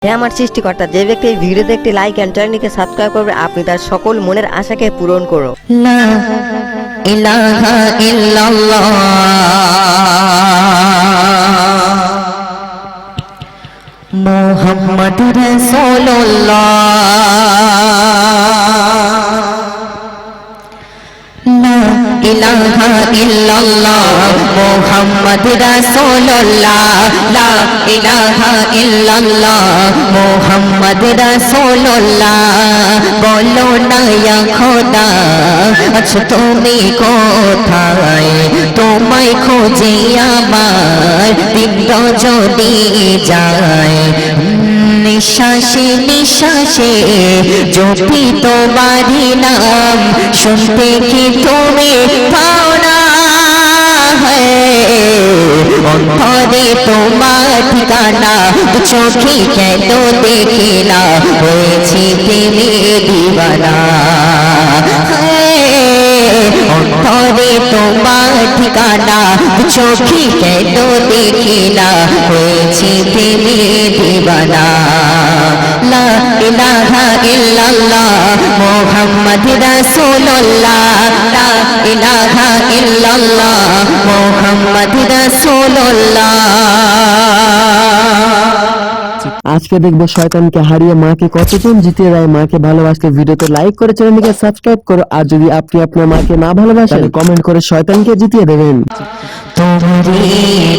হে আমার সৃষ্টিকর্তা, যে ব্যক্তি এই ভিডিওতে একটি লাইক এন্ড চ্যানেলটিকে সাবস্ক্রাইব করবে, আপনি তার সকল মনের আশাকে পূরণ করো। লা ইলাহা ইল্লাল্লাহ মুহাম্মাদুর রাসূলুল্লাহ লা ইলাহা ইল্লাল্লাহ মুহাম্মাদুর রাসূলুল্লাহ লা ইলাহা ইল্লাল্লাহ মুহাম্মাদুর রাসূলুল্লাহ বলো না ইয়া খোদা আচ্ছা তুমি কোথায় তোমায় খুঁজে আমার দিন যদি যায় নিঃশ্বাসে নিঃশ্বাসে জপি তোমারি নাম শুনতে কি তুমি পাও না অন্তরে তোমার ঠিকানা চোখে কেন দেখিলা হয়েছি প্রেমে দিবানা অন্তরে তোমার ঠিকানা চোখে কেন দেখিলা হয়েছি প্রেমে দিবানা লা ইলাহা ইল্লাল্লাহ মুহাম্মাদুর রাসূলুল্লাহ লা ইলাহা ইল্লাল্লাহ মুহাম্মাদুর রাসূলুল্লাহ। আজকে দেখবো শয়তানকে হারিয়ে মাকে কতজন জিতিয়ে দেয়। মাকে ভালোবাসতে ভিডিওতে লাইক করে চ্যানেলটিকে সাবস্ক্রাইব করো। আর যদি আপনি আপনার মাকে না ভালোবাসেন কমেন্ট করে শয়তানকে জিতিয়ে দেবেন। তোমারি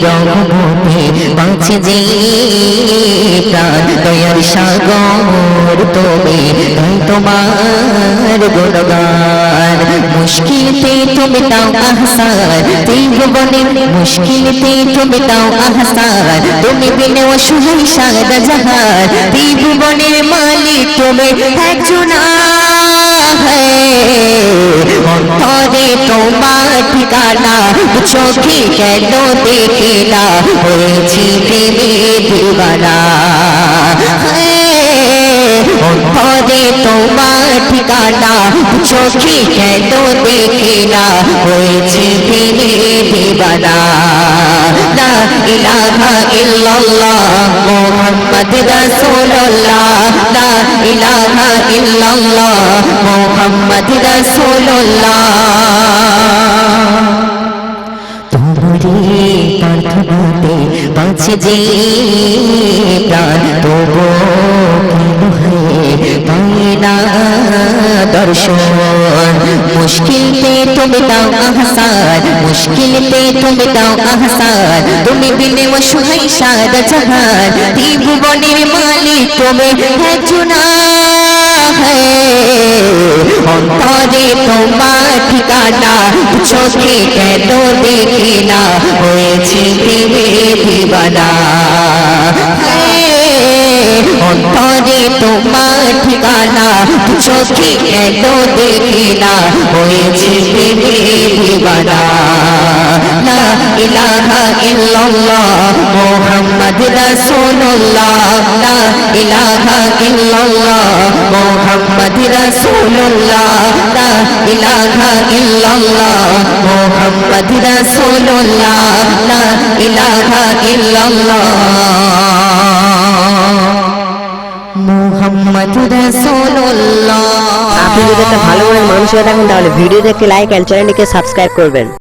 রহমতে বাঁচে যে প্রাণ দয়ার সাগর তুমি গাই তোমার গুণগান মুশকিলতে তুমি দাও আহসান ত্রিভুবনে মুশকিলতে তুমি দাও আহসান তুমি বিনে অসহায় সারা জাহান ত্রিভুবনের মালিক তুমি একজন অন্তরে তোমার ঠিকানা চোখে কেন দেখিলা হয়েছি প্রেমে দিবানা অন্তরে তোমার ঠিকানা চোখে কেন দেখিলা হয়েছি প্রেমে দিবানা লা ইলাহা ইল্লাল্লাহ মুহাম্মাদুর রাসূলুল্লাহ লা ইলাহা ইল্লাল্লাহ মুহাম্মাদুর রাসূলুল্লাহ। তোমারি প্রার্থনাতে বাঁচে যে প্রাণ তবু পায় না দর্শন মুশকিলতে তুমি দাও আহসান মুশকিলতে তুমি দাও আহসান তুমি বিনে অসহায় সারা জাহান ত্রিভুবনের মালিক তুমি একজন অন্তরে তোমার ঠিকানা চোখে কেন দেখিলা হয়েছে প্রেমে দিবানা অন্তরে তোমার ঠিকানা চোখে কেন দেখিলা হয়েছে প্রেমে দিবানা লা ইলাহা ইল্লাল্লাহ মুহাম্মাদুর রাসূলুল্লাহ লা ইলাহা ইল্লাল্লাহ মুহাম্মাদুর রাসূলুল্লাহ লা ইলাহা ইল্লাল্লাহ মুহাম্মাদুর রাসূলুল্লাহ লা ইলাহা ইল্লাল্লাহ মুহাম্মাদুর রাসূলুল্লাহ। আপনি যদি একটা ভালো মনের মানুষ হয়ে থাকেন তাহলে ভিডিওতে একটি লাইক এন্ড চ্যানেলটিকে সাবস্ক্রাইব করবেন।